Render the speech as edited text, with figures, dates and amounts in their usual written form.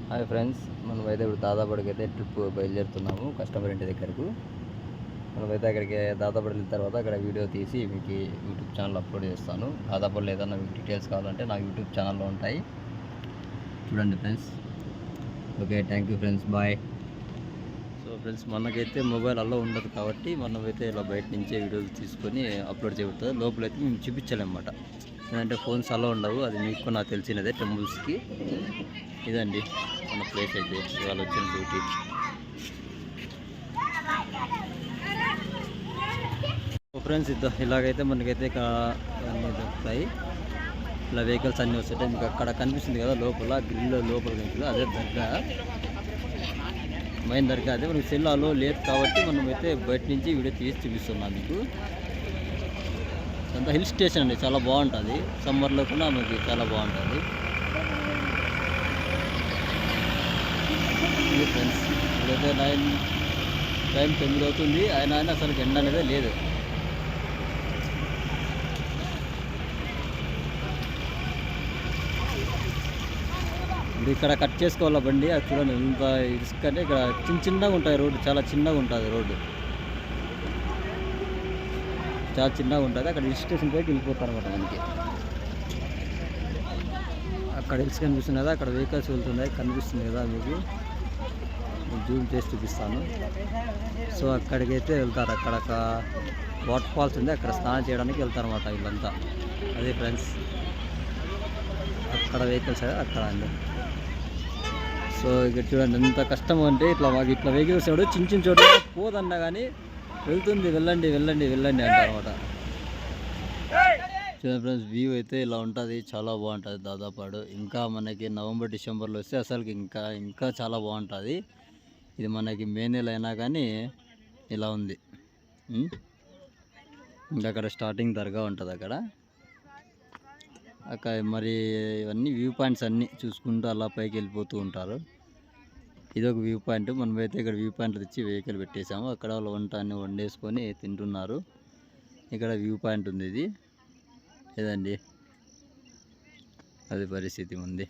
Hi friends, మనమైతే ఇప్పుడు దాదాపుడికి అయితే ట్రిప్ బయలుదేరుతున్నాము కస్టమర్ ఇంటి దగ్గరకు. మనమైతే అక్కడికి దాదాపుడి వెళ్ళిన తర్వాత అక్కడ వీడియో తీసి మీకు యూట్యూబ్ ఛానల్ అప్లోడ్ చేస్తాను. దాదాపులో ఏదైనా మీకు డీటెయిల్స్ కావాలంటే నా యూట్యూబ్ ఛానల్లో ఉంటాయి, చూడండి friends. Okay, thank you friends, bye. So friends, మనకైతే మొబైల్ అల్లో ఉండదు కాబట్టి మనమైతే ఇలా బయట నుంచే వీడియోలు తీసుకొని అప్లోడ్ చేయబడుతుంది. లోపలైతే మేము చూపించాలన్నమాట, ఎందుకంటే ఫోన్స్ అల్లో ఉండవు. అది మీకు నాకు తెలిసినదే టెంపుల్స్కి. ఇదండి మన ప్లేస్ అయితే ఇవాళ వచ్చిన డ్యూటీ. ఫ్రెండ్స్, ఇలాగైతే మనకైతే అన్నీ దొరుకుతాయి. ఇలా వెహికల్స్ అన్నీ వస్తాయి. మీకు అక్కడ కనిపిస్తుంది కదా లోపల గ్రిల్ లోపల కనిపిస్తుంది, అదే దర్గా, మెయిన్ దర్గా. అదే మనకి సెల్ అలో లేదు కాబట్టి మనమైతే బయట నుంచి వీడియో తీసి చూపిస్తున్నాం మీకు. అంతా హిల్ స్టేషన్ అండి, చాలా బాగుంటుంది. సమ్మర్లో కూడా మనకి చాలా బాగుంటుంది. ఫ్రెండ్స్, ఇప్పుడైతే టైం 9 అవుతుంది, ఆయన అసలు ఎండ అనేది లేదు. ఇక్కడ కట్ చేసుకోవాలా బండి. అది చూడండి ఎంత ఇసుక అంటే, ఇక్కడ చిన్నగా ఉంటాయి రోడ్డు, చాలా చిన్నగా ఉంటుంది రోడ్డు, చాలా చిన్నగా ఉంటుంది. అక్కడ హిల్ స్టేషన్ పైకి వెళ్ళిపోతారు అనమాట మనకి. అక్కడ హిల్స్ కనిపిస్తుంది కదా, అక్కడ వెహికల్స్ వెళ్తున్నాయి, కనిపిస్తుంది కదా మీకు. జూమ్ చేసి చూపిస్తాను. సో అక్కడికైతే వెళ్తారు. అక్కడ ఒక వాటర్ ఫాల్స్ ఉంది, అక్కడ స్నానం చేయడానికి వెళ్తారు అనమాట వీళ్ళంతా. అదే ఫ్రెండ్స్, అక్కడ వెహికల్స్ అక్కడ అండి. సో ఇక్కడ చూడండి ఎంత కష్టం అంటే, మాకు ఇట్లా వెహికల్స్ చిన్న చోట పోదన్నా కానీ వెళ్తుంది, వెళ్ళండి వెళ్ళండి వెళ్ళండి అంటారు అనమాట. చూడండి ఫ్రెండ్స్, వ్యూ అయితే ఇలా ఉంటుంది, చాలా బాగుంటుంది. దాదాపు ఇంకా మనకి నవంబర్ డిసెంబర్లో వస్తే అసలుకి ఇంకా చాలా బాగుంటుంది. ఇది మనకి మే నెల అయినా కానీ ఇలా ఉంది. ఇంకా అక్కడ స్టార్టింగ్ దర్గా ఉంటుంది అక్కడ మరి ఇవన్నీ వ్యూ పాయింట్స్ అన్నీ చూసుకుంటూ అలా పైకి వెళ్ళిపోతూ ఉంటారు. ఇది ఒక వ్యూ పాయింట్. మనమైతే ఇక్కడ వ్యూ పాయింట్ తెచ్చి వెహికల్ పెట్టేసాము. అక్కడ వాళ్ళు వంట అన్నీ వండేసుకొని తింటున్నారు. ఇక్కడ వ్యూ పాయింట్ ఉంది, ఇది ఇదండి, అది పరిస్థితి ఉంది.